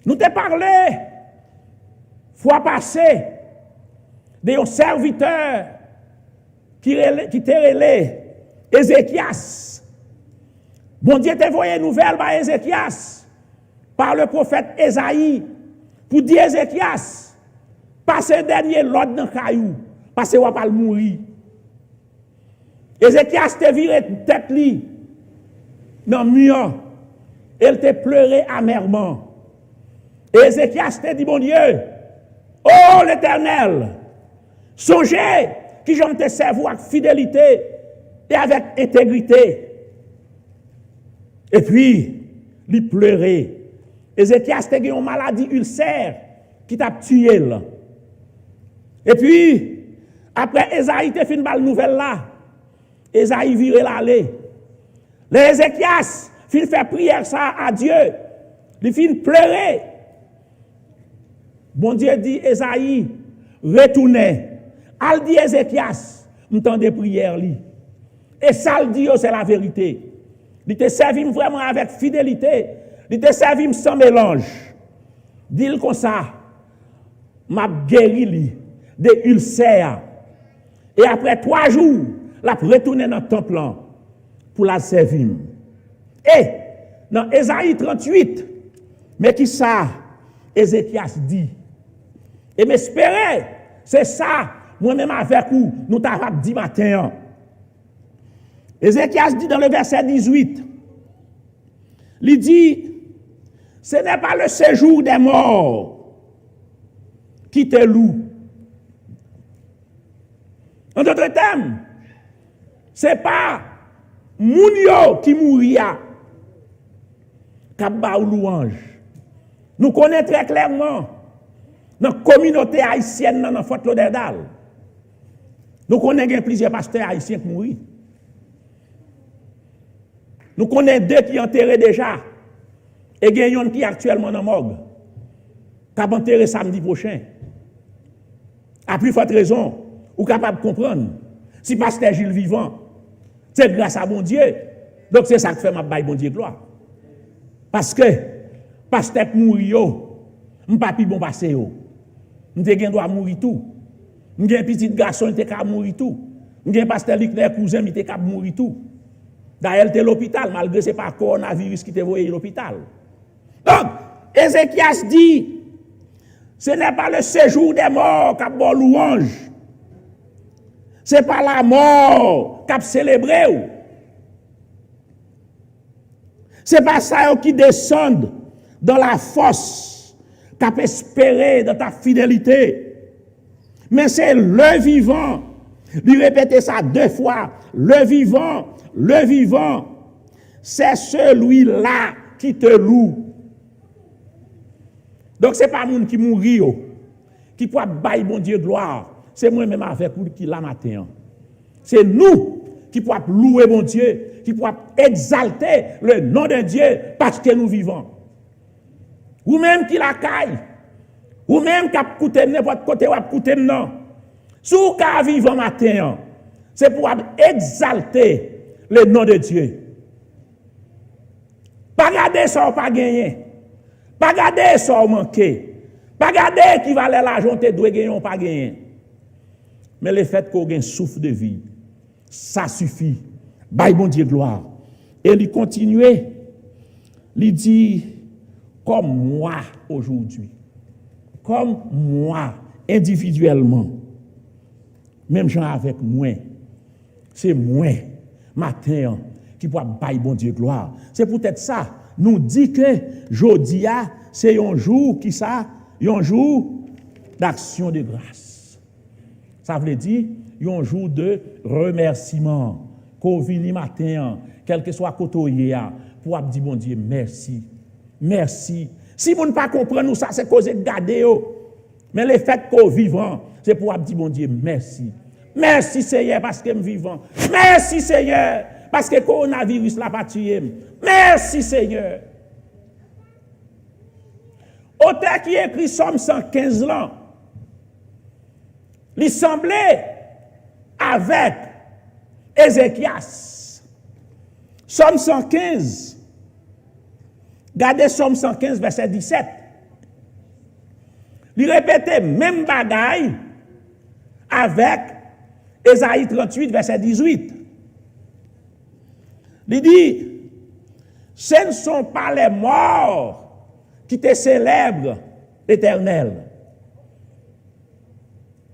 Nous te parlé, fois passée, de un serviteur qui te relé, Ézéchias. Bon Dieu t'a envoyé une nouvelle par Ézéchias, par le prophète Ésaïe, pour dire Ézéchias, passez dernier l'ordre dans le caillou, parce qu'on va pas mourir. Ézéchias te viré tête li, dans le mur, elle te pleuré amèrement. Ézéchias te dit, bon Dieu, oh l'Éternel, songez que j'en te serve avec fidélité et avec intégrité. Et puis, il pleurait. Ézéchias te eu une maladie ulcère qui t'a tué là. Et puis, après Esaïe te fait une balle nouvelle là. Esaïe vire l'aller. Ézéchias fin faire prière ça à Dieu. Il fin pleurer. Bon Dieu dit Esaïe, retournez. Al dit Ézéchias, m'tendez prière li. Et ça le dit c'est la vérité. Il te servi vraiment avec fidélité. Il te servi sans mélange. Dis-le comme ça. M'a guéri li de ulcères. Et après 3 jours, la retourné dans le temple pour la servir. Et dans Ésaïe 38, mais qui ça, Ézéchias dit. Et m'espérer, c'est ça, moi-même avec vous, nous t'avons dit matin. Ézéchias dit dans le verset 18, il dit, ce n'est pas le séjour des morts qui te loue. En d'autres termes, ce n'est pas Mounio qui mouria qui a louange. Nous connaissons très clairement dans la communauté haïtienne dans Fort Lauderdale. Nous connaissons plusieurs pasteurs haïtiens qui mourent. Nous connaissons 2 qui enterrés déjà. Et il y a un qui est actuellement dans la morgue. Qui va enterrer samedi prochain. À plus forte raison, vous êtes capable de comprendre. Si pasteur Gilles vivant, c'est grâce à bon Dieu. Donc c'est ça que fait ma baille bon Dieu gloire. Parce que pasteur mourir, je ne pas bon passer. Je ne dois mourir tout. Je suis un petit garçon qui est mourir tout. Je suis un pasteur qui est cousin qui est mourir tout. D'ailleurs, il était à l'hôpital, malgré que ce n'est pas le coronavirus qui t'a envoyé à l'hôpital. Donc, Ézéchias dit, ce n'est pas le séjour des morts qui a bon louange. Ce n'est pas la mort qui a célébré. Ce n'est pas ça qui descend dans la force qui a espéré dans ta fidélité. Mais c'est le vivant. Lui répéter ça 2 fois. Le vivant, c'est celui-là qui te loue. Donc ce n'est pas monde qui mourit, qui peut bailler bon Dieu gloire. C'est moi-même avec vous qui l'a matin. C'est nous qui pouvons louer bon Dieu, qui pouvons exalter le nom de Dieu parce que nous vivons. Ou même qui la caille, ou même qui a coûté n'importe côté ou a coûté non. Si vous vivez matin, c'est pour exalter le nom de Dieu. Pas garder ça ou pas gagner. Pas garder ça ou manquer. Pas garder qui valait l'argent te doit gagner ou pas gagner. Mais le fait qu'on ait un souffle de vie, ça suffit. Bye bon Dieu gloire. Et il continue, il dit, comme moi aujourd'hui, comme moi individuellement, même gens avec moi, c'est moi, matin, qui peut bailler bon Dieu gloire. C'est peut-être ça, nous dit que Jodia, c'est un jour qui ça, un jour d'action de grâce. Ça veut dire, un jour de remerciement. Qu'on vini matin, quel que soit côté, pour dire bon Dieu, merci. Merci. Si vous ne pas comprendre ça, c'est cause de garder. Mais le fait qu'on vivant, c'est pour dire bon Dieu, merci. Merci Seigneur parce que je suis vivant. Merci Seigneur parce que le coronavirus l'a pas tué. Merci Seigneur. Auteur qui écrit Somme 115 là, il semblait avec Ézéchias. Somme 115. Regardez Somme 115, verset 17. Il répétait même bagaille avec Ésaïe 38, verset 18. Il dit, ce ne sont pas les morts qui te célèbrent l'Éternel.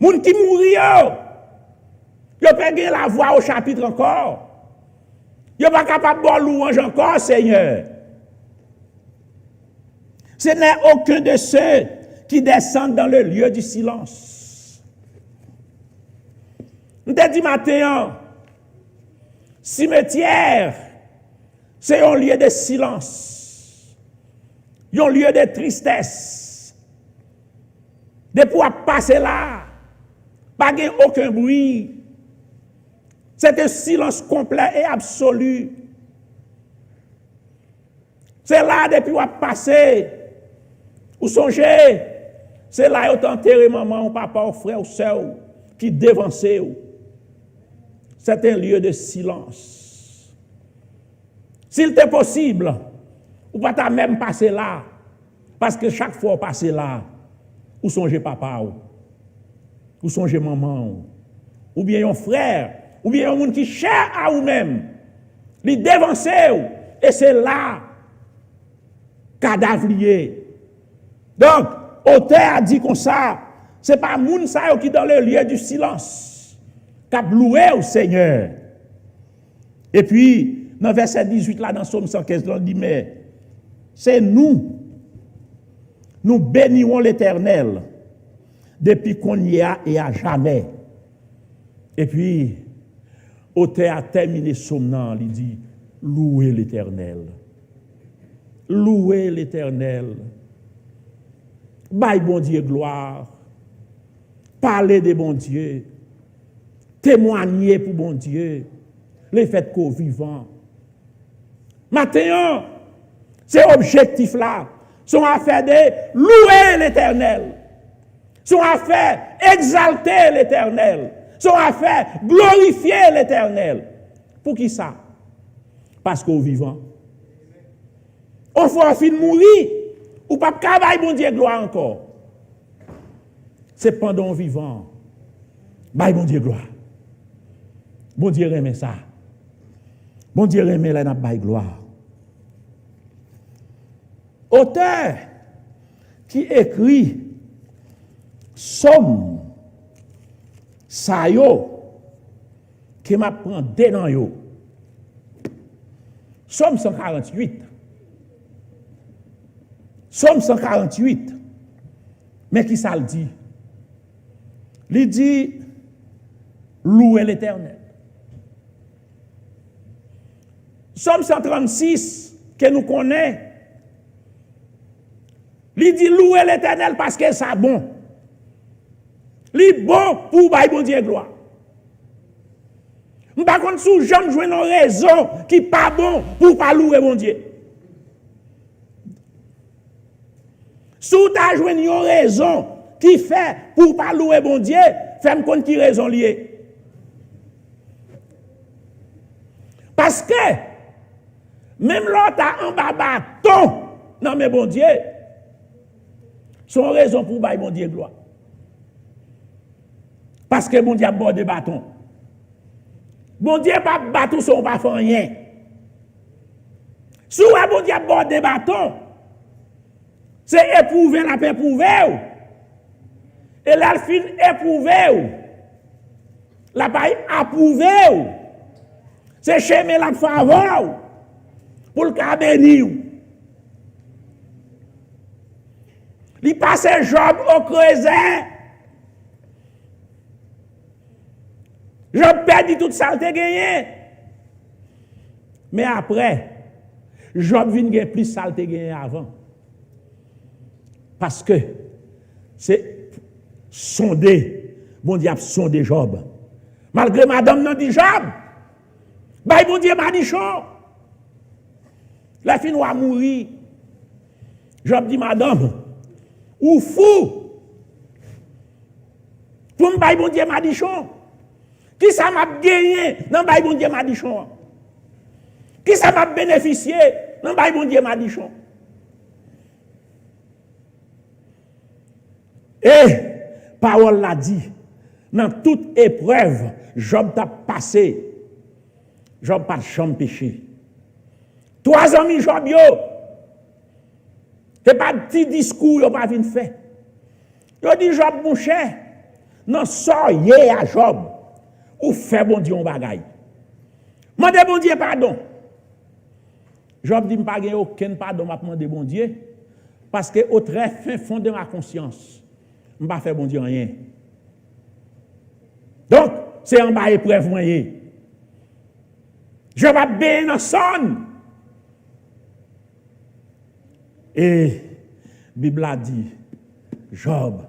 Moun qui mourit, yo pas gagné la voix au chapitre encore. Yo pas capable de louange encore, Seigneur. Ce n'est aucun de ceux qui descendent dans le lieu du silence. On t'a dit matin, cimetière, c'est un lieu de silence, un lieu de tristesse. De pouvoir passer là, pas de aucun bruit. C'est un silence complet et absolu. C'est là depuis pouvoir passer. Ou songez, c'est là où t'enterrez maman, ou papa, ou frère, ou soeur, qui dévancez. C'est un lieu de silence. S'il était possible, ou pas ta même passer là, parce que chaque fois passer là, ou songez papa, ou songez maman, ou bien un frère, ou bien un monde qui cherche à vous-même, les dévancer, et c'est là, cadavrier. Donc, auteur a dit comme ça, c'est pas moun ça qui est dans le lieu du silence, qui a loué au Seigneur. Et puis, dans verset 18, là, dans Psaume 115, on dit, mais c'est nous bénirons l'Éternel depuis qu'on y a et à jamais. Et puis, auteur a terminé Psaume, il dit, louez l'Éternel. Louez l'Éternel. Baille bon Dieu gloire. Parlez de bon Dieu. Témoignez pour bon Dieu. Les faits qu'au vivant. Maintenant, ces objectifs-là sont à faire de louer l'Éternel. Sont à faire exalter l'Éternel. Sont à faire glorifier l'Éternel. Pour qui ça? Parce qu'au vivant. On faut fin mourir. Ou pas travailler bon Dieu gloire encore. C'est pendant vivant. Bye bon Dieu gloire. Bon Dieu remet ça. Bon Dieu remet la baille gloire. Auteur qui écrit Somme ça yo qui m'apprend dedans yo. Somme 148. Somme 148. Mais qui ça le dit? Il dit louer l'Éternel. Somme 136 que nous connaissons. Il dit louer l'Éternel parce que c'est bon. Il est bon pour bailler bon Dieu gloire. Par contre, sous jamais jouer une raison qui n'est pas bon pour pas louer bon Dieu. Sous ta joué une raison qui fait pour pas louer bon Dieu, fais-moi compte qui raison liée. Parce que même l'autre a un bâton dans mes bon Dieu, son raison pour bailler bon Dieu gloire. Parce que bon Dieu a bordé bâton. Bon Dieu pas bâton son pas faire rien. Si bon Dieu a bordé bâton, c'est éprouver la paix éprouver. Et là, le fin éprouver. La paix approuver. C'est chemin la faveur pour le cas béni. Il passe Job au creuset. Job perdit toute saleté gagné. Mais après, Job vient gagner plus saleté gagné avant. Parce que c'est sondé, bon Dieu a sondé Job. Malgré madame n'a dit Job, bah bon Dieu m'a dit chaud. La fille a mourir. Job dit madame, ou fou. Pour me bah bon Dieu m'a dit chaud. Qui ça m'a gagné dans bah bon Dieu m'a dit chaud. Qui ça m'a bénéficié dans bah bon Dieu m'a dit chaud. Et, parole l'a dit, dans toute épreuve, Job t'a passé. Job pas de chambre péché. 3 amis Job yo. C'est pas de petit discours yo pas vinn faire. Yo dit Job mon cher, non soyez à Job ou fait bon Dieu un bagaille. Mande bon Dieu pardon. Job dit pas gagner aucun pardon m'a demander bon Dieu parce que au très fin fond de ma conscience, m'pas faire bon Dieu rien. Donc, c'est en bas épreuve moyen. Je vais bien dans son. Et la Bible a dit, Job,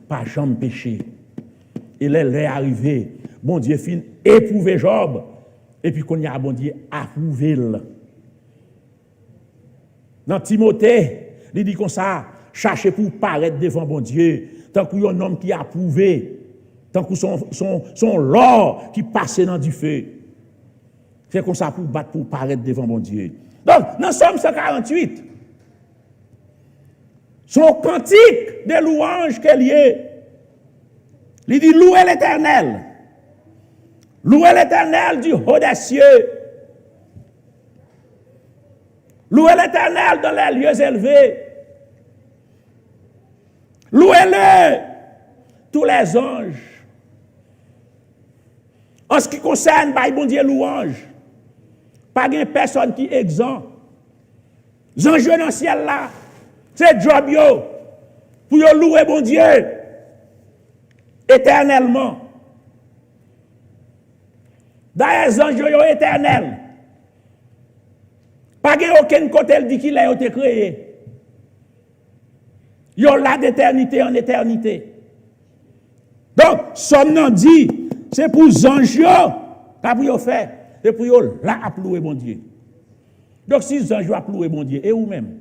pas jamais péché. Il est arrivé. Bon Dieu fin éprouver Job. Et puis qu'on y a bon Dieu approuvé. Dans Timothée, il dit comme ça, cherchez pour paraître devant bon Dieu. Tant qu'il y a un homme qui a approuvé. Tant que son l'or qui passait dans du feu. C'est comme ça pour battre, pour paraître devant mon Dieu. Donc, dans Somme 148, son cantique de louange qu'elle y est, il dit louez l'Éternel. Louez l'Éternel du haut des cieux. Louez l'Éternel dans les lieux élevés. Louez-le, tous les anges. En ce qui concerne, bon Dieu louange, pas de personne qui est exempt. Les anges dans le ciel là, c'est job yo, pour yo louer bon Dieu, éternellement. D'ailleurs, les anges yo éternels. Pas de aucun côté dit qu'il a été créé. Yo là d'éternité en éternité. Donc, son nom dit, c'est pour les anges, pas pour faire, c'est pour là à louer bon Dieu. Donc si les anges à louer bon Dieu, et vous-même,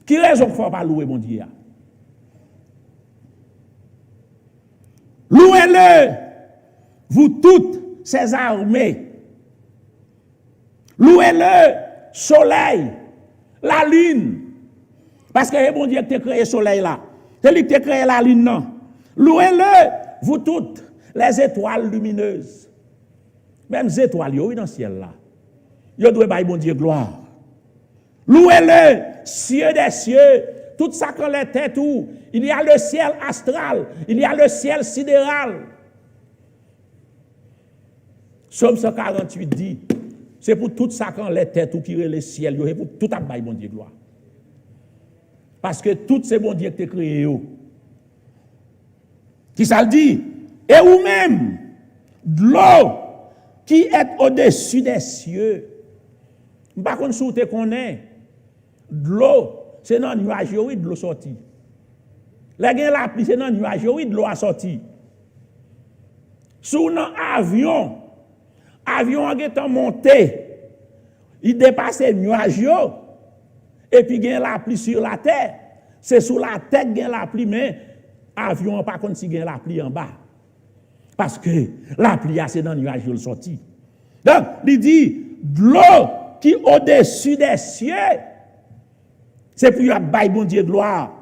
qui raison qu'il ne faut pas louer bon Dieu? Louez-le, vous toutes ces armées. Louez-le, soleil, la lune. Parce que bon Dieu qui a créé le soleil là. C'est lui qui a créé la lune, non. Louez-le, vous toutes. Les étoiles lumineuses. Même les étoiles, oui, dans le ciel là. Vous devez bailler bon Dieu gloire. Louez-le, cieux des cieux, tout ça qu'on les têtes où. Il y a le ciel astral, il y a le ciel sidéral. Somme 148 dit, c'est pour tout ça qu'on les têtes où qui est le ciel, et pour tout à bailler bon Dieu gloire. Parce que tout ces bon Dieu qui ont créé. Qui ça le dit? Et vous-même, de l'eau qui est au-dessus des cieux. Par contre, si vous connaissez, de l'eau, c'est dans le nuage, oui, de l'eau sortie. La pluie, c'est dans le nuage, oui, de l'eau a sorti. Sous un avion est monté, il dépasse le nuage, et puis il y a la pluie sur la terre. C'est sous la tête qu'il y a la pluie, mais l'avion, par contre, il y a la pluie en bas. Parce que la pluie, c'est dans le nuage, il sorti. Donc, il dit, de l'eau qui est au-dessus des cieux, c'est pour y avoir bon Dieu de gloire.